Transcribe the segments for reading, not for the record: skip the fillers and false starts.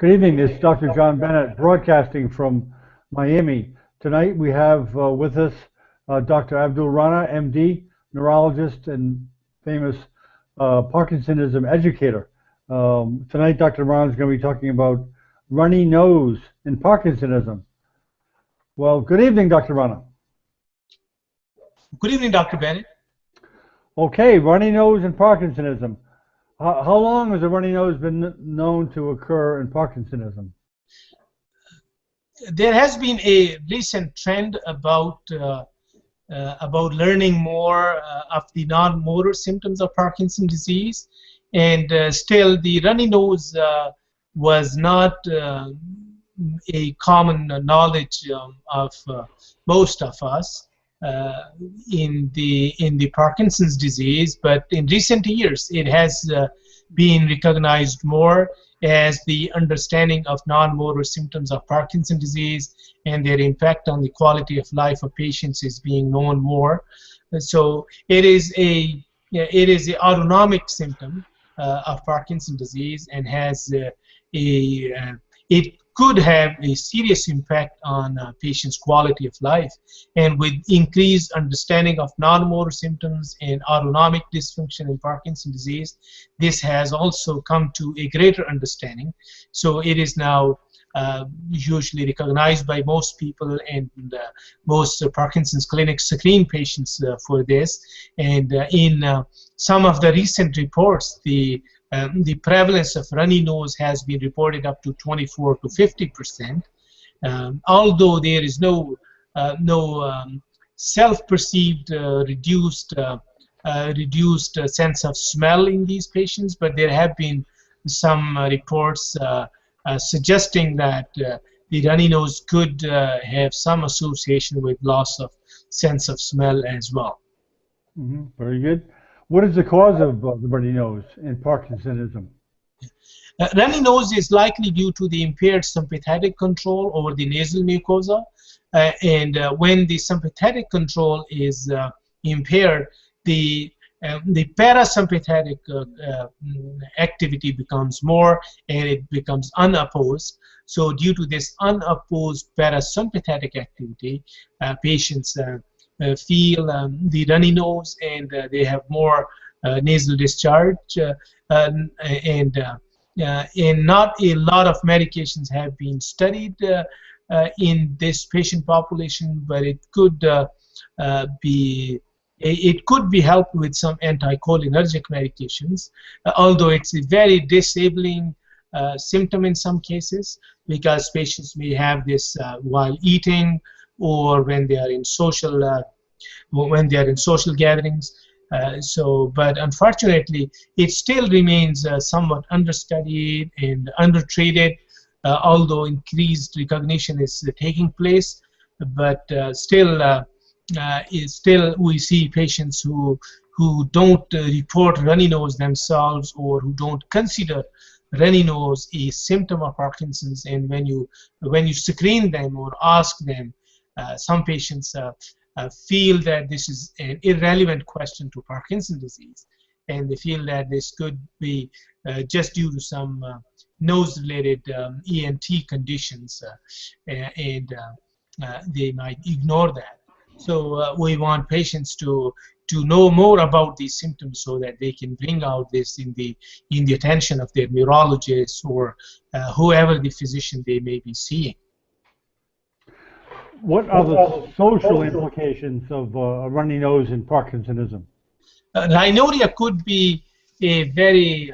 Good evening. This is Dr. John Bennett broadcasting from Miami. Tonight we have with us Dr. Abdul Rana, MD, neurologist and famous Parkinsonism educator. Tonight Dr. Rana is going to be talking about runny nose and Parkinsonism. Well, good evening, Dr. Rana. Good evening, Dr. Bennett. Okay, runny nose and Parkinsonism. How long has a runny nose been known to occur in Parkinsonism? There has been a recent trend about learning more of the non-motor symptoms of Parkinson's disease, and still the runny nose was not a common knowledge of most of us in the Parkinson's disease, but in recent years it has been recognized more as the understanding of non-motor symptoms of Parkinson's disease and their impact on the quality of life of patients is being known more. So it is a autonomic symptom of Parkinson's disease and has it could have a serious impact on patients' quality of life. And with increased understanding of non-motor symptoms and autonomic dysfunction in Parkinson's disease, this has also come to a greater understanding. So it is now usually recognized by most people, and most Parkinson's clinics screen patients for this. And in some of the recent reports, the prevalence of runny nose has been reported up to 24 to 50%. Although there is no self-perceived reduced sense of smell in these patients, but there have been some reports suggesting that the runny nose could have some association with loss of sense of smell as well. Mm-hmm. Very good. What is the cause of the runny nose in Parkinsonism? Runny nose is likely due to the impaired sympathetic control over the nasal mucosa, and when the sympathetic control is impaired, the parasympathetic activity becomes more, and it becomes unopposed. So due to this unopposed parasympathetic activity, patients feel the runny nose, and they have more nasal discharge, and not a lot of medications have been studied in this patient population, but it could be helped with some anticholinergic medications, although it's a very disabling symptom in some cases, because patients may have this while eating or when they are in social gatherings. But unfortunately, it still remains somewhat understudied and undertreated, although increased recognition is taking place. But still we see patients who don't report runny nose themselves, or who don't consider runny nose a symptom of Parkinson's. And when you screen them or ask them, some patients feel that this is an irrelevant question to Parkinson's disease, and they feel that this could be just due to some nose-related ENT conditions, and they might ignore that. So we want patients to know more about these symptoms so that they can bring out this in the attention of their neurologist or whoever the physician they may be seeing. What are the social implications of a runny nose in Parkinsonism? Rhinorrhea could be a very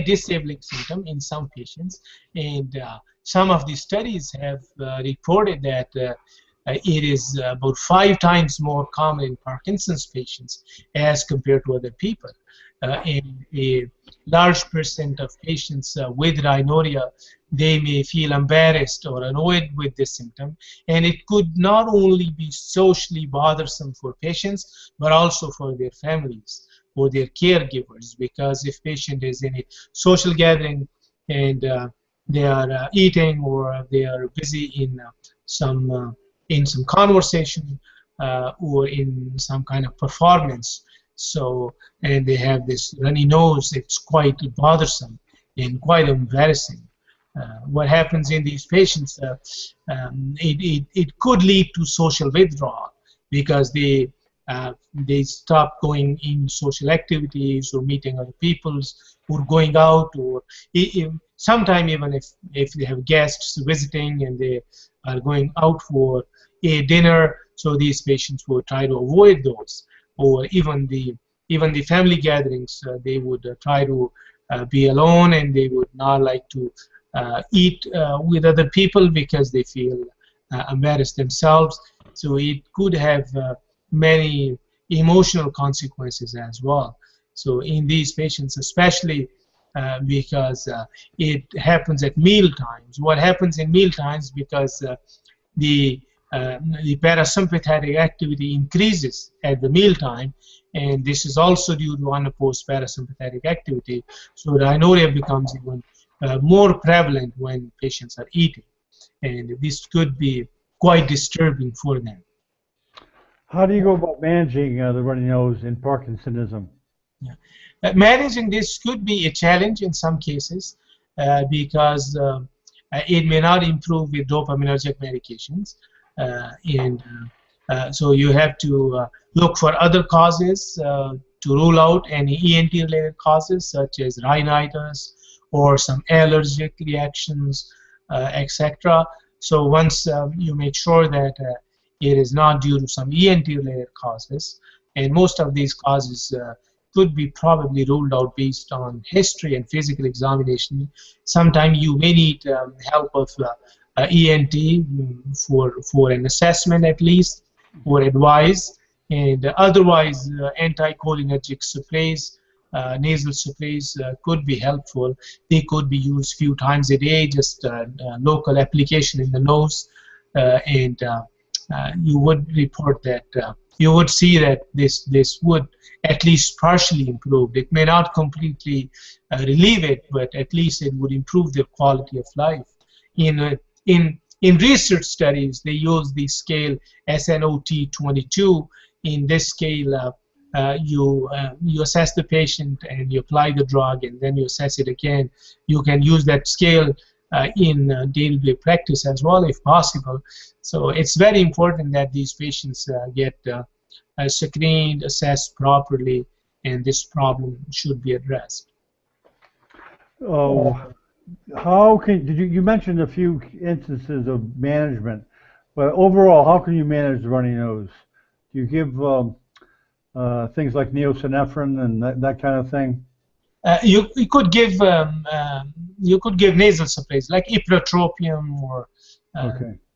disabling symptom in some patients, and some of the studies have reported that it is about 5 times more common in Parkinson's patients as compared to other people. And a large percent of patients with rhinorrhea, they may feel embarrassed or annoyed with this symptom, and it could not only be socially bothersome for patients, but also for their families or their caregivers, because if patient is in a social gathering and they are eating, or they are busy in some conversation or in some kind of performance, so, and they have this runny nose, it's quite bothersome and quite embarrassing. what happens in these patients, it could lead to social withdrawal because they stop going in social activities or meeting other people or going out, or sometimes even if they have guests visiting and they are going out for a dinner, so these patients will try to avoid those, or even the family gatherings, they would try to be alone, and they would not like to eat with other people because they feel embarrassed themselves. So it could have many emotional consequences as well. So in these patients, especially because it happens at meal times. What happens in meal times, because the parasympathetic activity increases at the meal time, and this is also due to unopposed parasympathetic activity. So the rhinorrhea becomes even more prevalent when patients are eating, and this could be quite disturbing for them. How do you go about managing the runny nose in Parkinsonism? Yeah. Managing this could be a challenge in some cases because it may not improve with dopaminergic medications, so you have to look for other causes to rule out any ENT-related causes such as rhinitis or some allergic reactions, etc. So once you make sure that it is not due to some ENT-related causes, and most of these causes could be probably ruled out based on history and physical examination. Sometimes you may need help of ENT for an assessment at least, or advice, and otherwise anticholinergic sprays, nasal sprays could be helpful. They could be used few times a day, just local application in the nose, and you would report that you would see that this would at least partially improve. It may not completely relieve it, but at least it would improve their quality of life. In research studies, they use the scale SNOT-22. In this scale, you assess the patient and you apply the drug, and then you assess it again. You can use that scale in daily practice as well, if possible. So it's very important that these patients get screened, assessed properly, and this problem should be addressed. How can you mentioned a few instances of management, but overall, how can you manage the runny nose? Do you give things like neosynephrine and that kind of thing? You could give nasal sprays like ipratropium or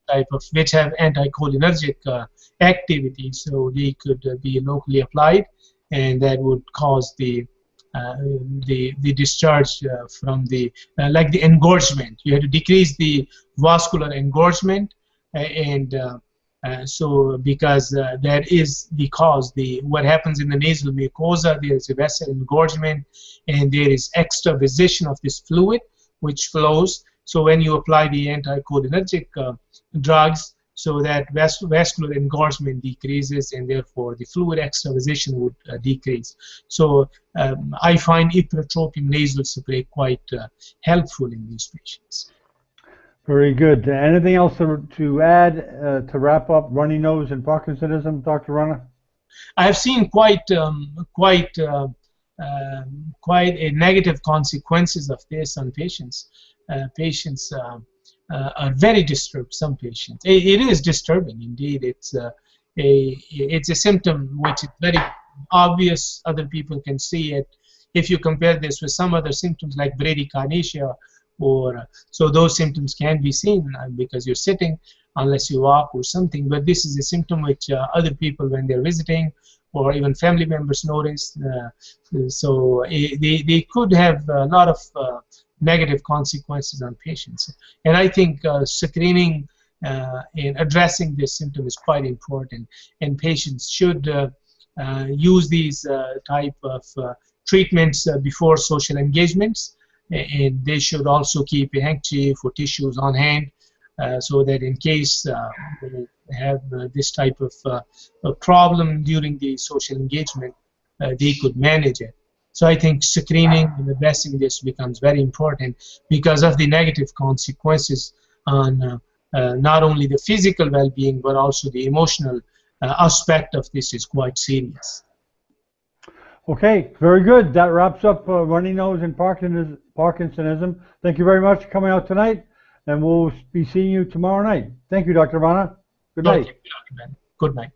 type of, which have anticholinergic activity, so they could be locally applied, and that would cause the discharge from the like the engorgement. You have to decrease the vascular engorgement, and so because that is the cause. What happens in the nasal mucosa, there is a vessel engorgement, and there is extravasation of this fluid which flows. So when you apply the anticholinergic drugs, so that vascular engorgement decreases, and therefore the fluid extravasation would decrease. So I find ipratropium nasal spray quite helpful in these patients. Very good. Anything else to add to wrap up runny nose and Parkinsonism, Dr. Rana? I've seen quite a negative consequences of this on patients. Patients are very disturbed. Some patients, it is disturbing indeed. It's a symptom which is very obvious. Other people can see it. If you compare this with some other symptoms like bradykinesia, or so those symptoms can be seen because you're sitting unless you walk or something. But this is a symptom which other people, when they're visiting, or even family members, notice. So they could have a lot of negative consequences on patients. And I think screening and addressing this symptom is quite important. And patients should use these type of treatments before social engagements. And they should also keep a handkerchief or tissues on hand so that in case they have this type of problem during the social engagement, they could manage it. So I think screening and addressing this becomes very important because of the negative consequences on not only the physical well-being but also the emotional aspect of this is quite serious. Okay, very good. That wraps up runny nose and Parkinsonism. Thank you very much for coming out tonight, and we'll be seeing you tomorrow night. Thank you, Dr. Rana. Good night. Okay, Dr. Ben. Good night.